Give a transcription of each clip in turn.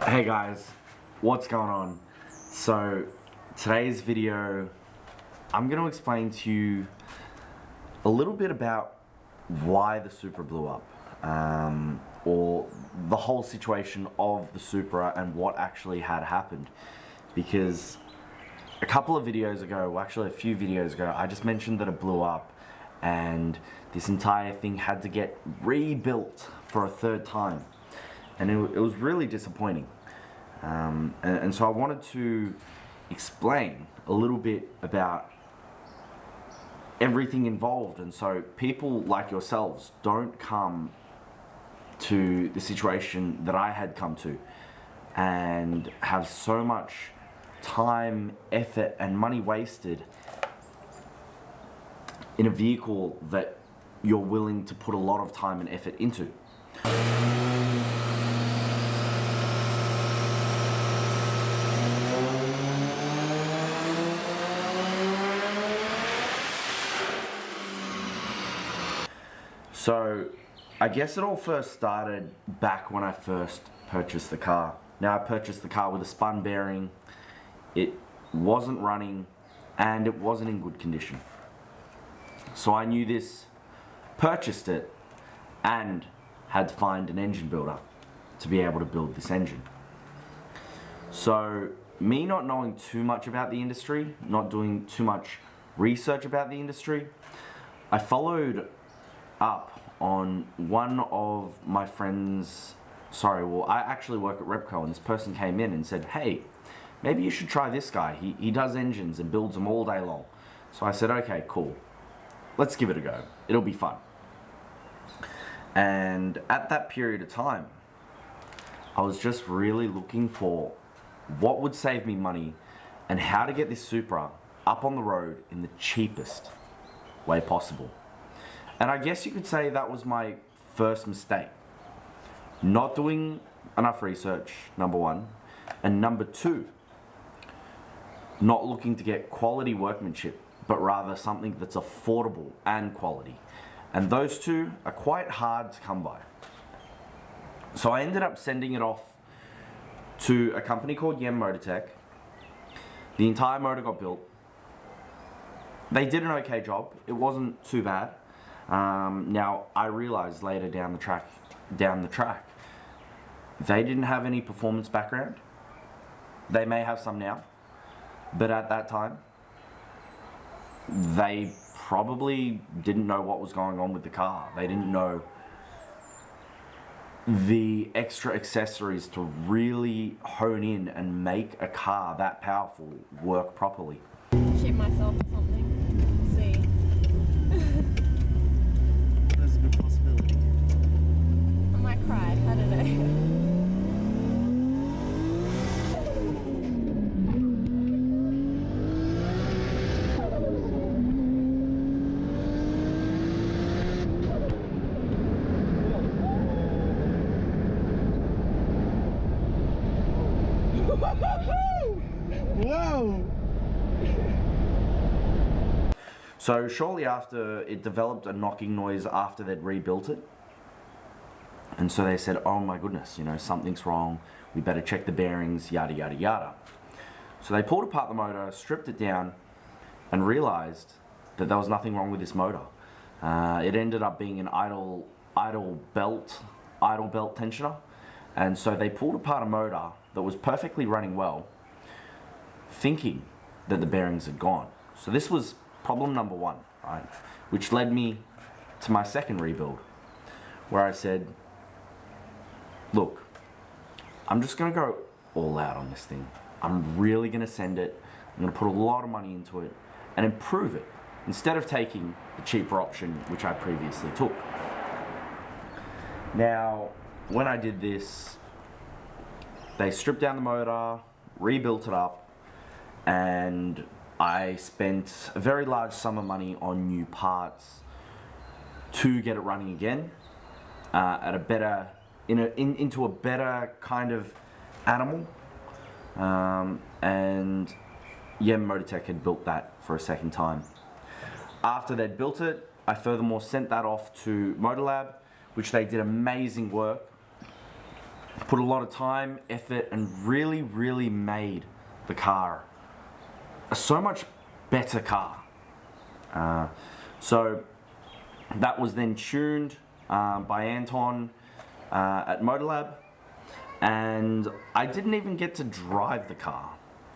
Hey guys, what's going on? So today's video, I'm going to explain to you a little bit about why the Supra blew up, or the whole situation of the Supra and what actually had happened. Because a couple of videos ago, well actually a few videos ago, I just mentioned that it blew up and this entire thing had to get rebuilt for a third time. And it was really disappointing. And so I wanted to explain a little bit about everything involved, and so people like yourselves don't come to the situation that I had come to and have so much time, effort and money wasted in a vehicle that you're willing to put a lot of time and effort into. So, I guess it all first started back when I first purchased the car. Now, I purchased the car with a spun bearing, it wasn't running, and it wasn't in good condition. So I knew this, purchased it, and had to find an engine builder to be able to build this engine. So, me not knowing too much about the industry, not doing too much research about the industry, I followed up on one of my friends, I actually work at Repco, and this person came in and said, hey, maybe you should try this guy. He does engines and builds them all day long. So I said, okay, cool. Let's give it a go. It'll be fun. And at that period of time, I was just really looking for what would save me money and how to get this Supra up on the road in the cheapest way possible. And I guess you could say that was my first mistake. Not doing enough research, number one. And number two, not looking to get quality workmanship, but rather something that's affordable and quality. And those two are quite hard to come by. So I ended up sending it off to a company called Yem Motortech. The entire motor got built. They did an okay job. It wasn't too bad. Now I realized later down the track, they didn't have any performance background. They may have some now, but at that time, they probably didn't know what was going on with the car. They didn't know the extra accessories to really hone in and make a car that powerful work properly. Shit myself or something. See. There's a good possibility. I might cry, I don't know. Whoa! So shortly after, it developed a knocking noise after they'd rebuilt it. And so they said, oh my goodness, something's wrong. We better check the bearings, yada, yada, yada. So they pulled apart the motor, stripped it down, and realized that there was nothing wrong with this motor. It ended up being an idle belt tensioner. And so they pulled apart a motor that was perfectly running well, thinking that the bearings had gone. So this was problem number one, right? Which led me to my second rebuild, where I said, look, I'm just gonna go all out on this thing. I'm really gonna send it. I'm gonna put a lot of money into it and improve it, instead of taking the cheaper option, which I previously took. Now, when I did this, they stripped down the motor, rebuilt it up, and I spent a very large sum of money on new parts to get it running again at a better, into a better kind of animal. And Yem Motortech had built that for a second time. After they'd built it, I furthermore sent that off to Motor Lab, which they did amazing work. put a lot of time, effort, and really made the car a so much better car. So that was then tuned by Anton at Motorlab, and I didn't even get to drive the car.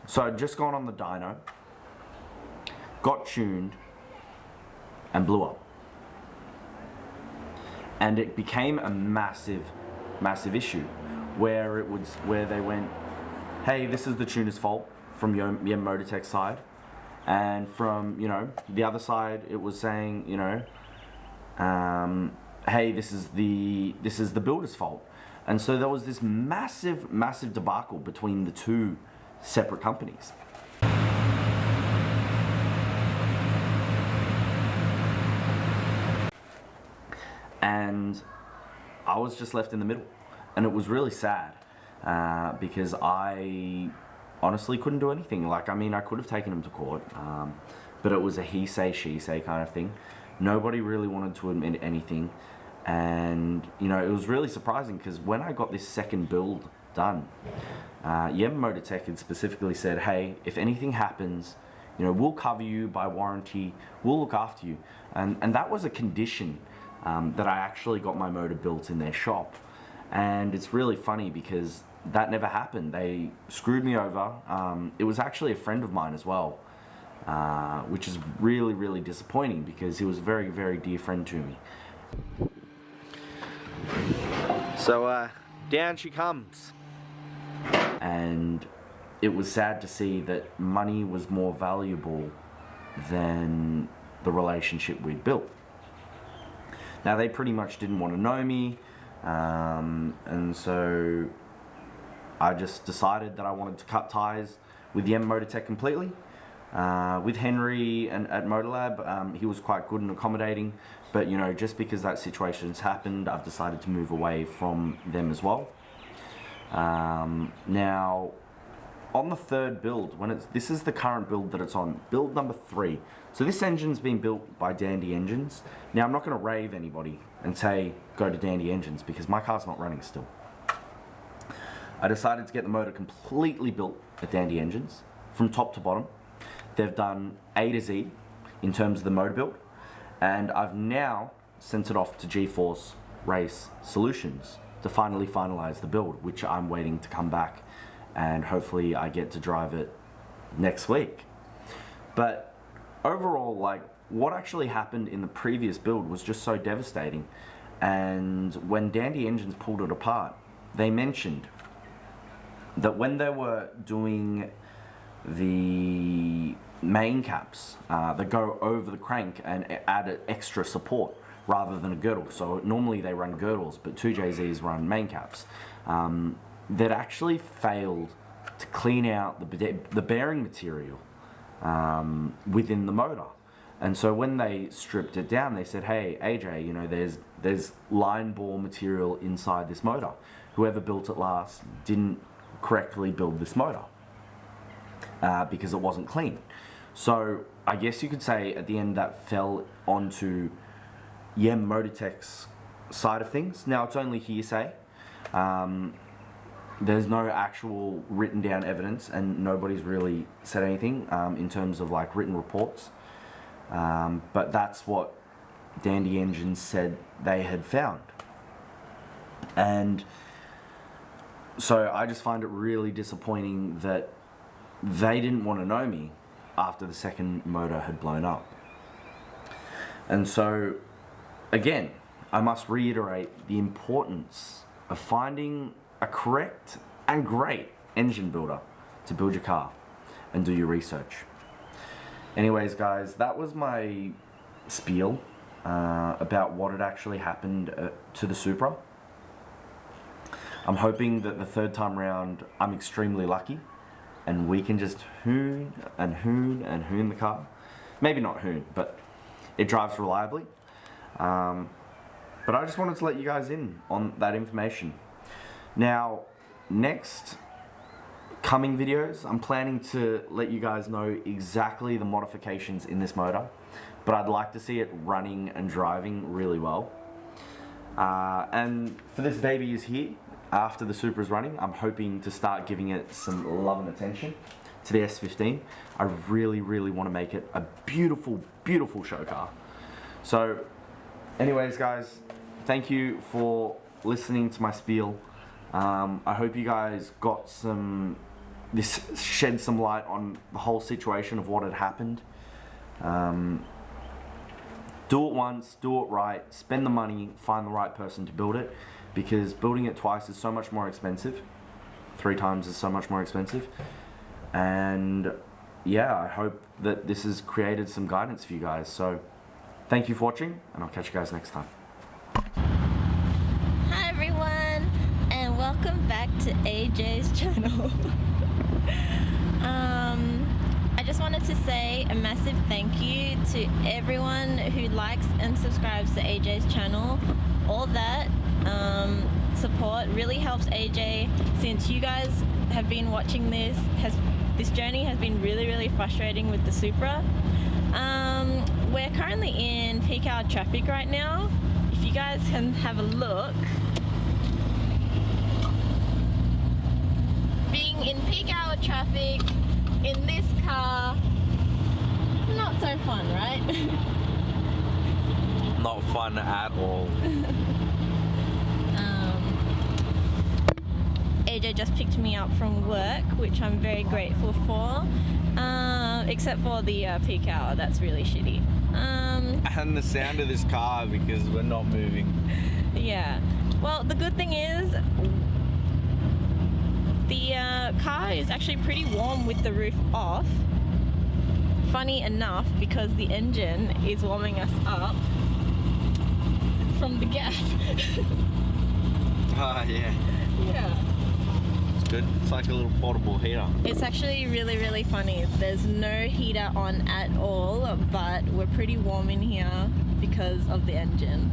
So I'd just gone on the dyno, got tuned, and blew up. And it became a massive issue where they went, hey, this is the tuner's fault from Yem Motortech's side, and from, you know, the other side it was saying, you know, hey, this is the builder's fault. And so there was this massive debacle between the two separate companies. And I was just left in the middle, and it was really sad because I honestly couldn't do anything. Like, I mean, I could have taken him to court, but it was a he say, she say kind of thing. Nobody really wanted to admit anything, and you know, it was really surprising because when I got this second build done, Yem Motortech had specifically said, hey, if anything happens, you know, we'll cover you by warranty, we'll look after you, and that was a condition that I actually got my motor built in their shop. And it's really funny because that never happened. They screwed me over. It was actually a friend of mine as well, which is really disappointing because he was a very dear friend to me. So down she comes. And it was sad to see that money was more valuable than the relationship we'd built. Now, they pretty much didn't want to know me, and so I just decided that I wanted to cut ties with Yem Motortech completely. With Henry and at Motorlab, he was quite good and accommodating, but you know, just because that situation's happened, I've decided to move away from them as well. Now, on the third build, this is the current build that it's on, build number 3. So this engine's been built by Dandy Engines. Now, I'm not going to rave anybody and say go to Dandy Engines because my car's not running still. I decided to get the motor completely built at Dandy Engines from top to bottom. They've done A to Z in terms of the motor build, and I've now sent it off to G-Force Race Solutions to finally finalize the build, which I'm waiting to come back, and hopefully I get to drive it next week. But overall, like, what actually happened in the previous build was just so devastating. And when Dandy Engines pulled it apart, they mentioned that when they were doing the main caps that go over the crank and add extra support rather than a girdle, so normally they run girdles, but 2JZs run main caps, that actually failed to clean out the bearing material within the motor. And so when they stripped it down, they said, hey, AJ, you know, there's line bore material inside this motor. Whoever built it last didn't correctly build this motor because it wasn't clean. So I guess you could say at the end that fell onto Yem Motortech's side of things. Now, it's only hearsay. There's no actual written down evidence, and nobody's really said anything in terms of like written reports. But that's what Dandy Engines said they had found. And so I just find it really disappointing that they didn't want to know me after the second motor had blown up. And so, again, I must reiterate the importance of finding a correct and great engine builder to build your car and do your research. Anyways, guys, that was my spiel about what had actually happened to the Supra. I'm hoping that the third time round I'm extremely lucky and we can just hoon and hoon and hoon the car. Maybe not hoon, but it drives reliably. But I just wanted to let you guys in on that information. Now, next coming videos, I'm planning to let you guys know exactly the modifications in this motor, but I'd like to see it running and driving really well. And for this baby is here, after the Supra's running, I'm hoping to start giving it some love and attention to the S15. I really, really want to make it a beautiful, beautiful show car. So, anyways, guys, thank you for listening to my spiel. I hope you guys got this shed some light on the whole situation of what had happened. Do it once, do it right, spend the money, find the right person to build it, because building it twice is so much more expensive. 3 times is so much more expensive. And yeah, I hope that this has created some guidance for you guys. So thank you for watching, and I'll catch you guys next time. Hi everyone, and welcome back to AJ's channel. I just wanted to say a massive thank you to everyone who likes and subscribes to AJ's channel. All that support really helps AJ, since you guys have been watching this. This journey has been really, really frustrating with the Supra. We're currently in peak hour traffic right now. If you guys can have a look. Being in peak hour traffic in this car, not so fun, right? Not fun at all. AJ just picked me up from work, which I'm very grateful for, except for the peak hour. That's really shitty. And the sound of this car, because we're not moving. Yeah. Well, the good thing is the car is actually pretty warm with the roof off. Funny enough, because the engine is warming us up from the gap. Ah, yeah. Yeah. It's good. It's like a little portable heater. It's actually really, really funny. There's no heater on at all, but we're pretty warm in here because of the engine.